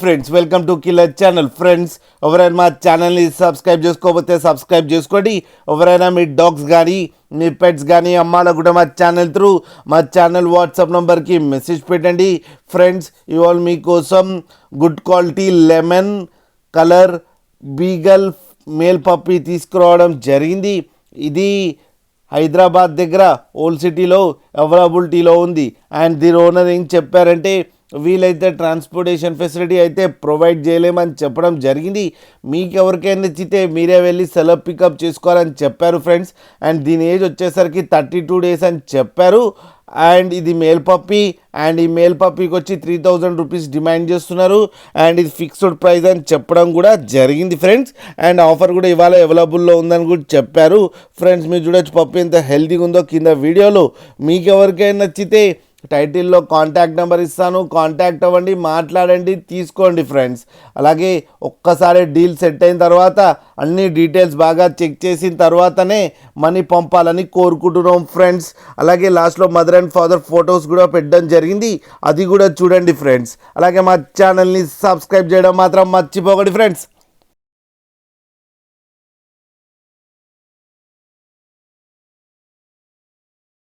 Friends welcome to killer channel. Friends ఎవరైనా మా ఛానల్ని సబ్స్క్రైబ్ చేసుకోకపోతే సబ్స్క్రైబ్ చేసుకోండి. ఎవరైనా మీ డాగ్స్ కానీ మీ పెట్స్ కానీ అమ్మాలకు కూడా మా ఛానల్ వాట్సాప్ నెంబర్కి మెసేజ్ పెట్టండి. ఫ్రెండ్స్ ఇవాళ మీకోసం good quality lemon colour beagle male puppy తీసుకురావడం జరిగింది. ఇది హైదరాబాద్ దగ్గర ఓల్డ్ సిటీలో అవైలబిలిటీలో ఉంది. అండ్ దీని ఓనర్ ఏం చెప్పారంటే వీలైతే ట్రాన్స్పోర్టేషన్ ఫెసిలిటీ అయితే ప్రొవైడ్ చేయలేమని చెప్పడం జరిగింది. మీకు ఎవరికైనా నచ్చితే మీరే వెళ్ళి సెలవు పికప్ చేసుకోవాలని చెప్పారు ఫ్రెండ్స్. అండ్ దీని ఏజ్ వచ్చేసరికి 32 days అని చెప్పారు. అండ్ ఇది మేల్ పప్పీ. అండ్ ఈ మేల్ పప్పీకి వచ్చి 3000 రూపీస్ డిమాండ్ చేస్తున్నారు. అండ్ ఇది ఫిక్స్డ్ ప్రైస్ అని చెప్పడం కూడా జరిగింది ఫ్రెండ్స్. అండ్ ఆఫర్ కూడా ఇవాళ అవైలబుల్లో ఉందని కూడా చెప్పారు. ఫ్రెండ్స్ మీరు చూడొచ్చు పప్పీ ఎంత హెల్తీగా ఉందో కింద వీడియోలో. మీకు ఎవరికైనా నచ్చితే టైటిల్లో కాంటాక్ట్ నెంబర్ ఇస్తాను, కాంటాక్ట్ అవ్వండి, మాట్లాడండి, తీసుకోండి ఫ్రెండ్స్. అలాగే ఒక్కసారి డీల్ సెట్ అయిన తర్వాత అన్ని డీటెయిల్స్ బాగా చెక్ చేసిన తర్వాతనే మనీ పంపాలని కోరుకుంటున్నాం ఫ్రెండ్స్. అలాగే లాస్ట్లో మదర్ అండ్ ఫాదర్ ఫొటోస్ కూడా పెట్టడం జరిగింది, అది కూడా చూడండి ఫ్రెండ్స్. అలాగే మా ఛానల్ని సబ్స్క్రైబ్ చేయడం మాత్రం మర్చిపోకండి ఫ్రెండ్స్.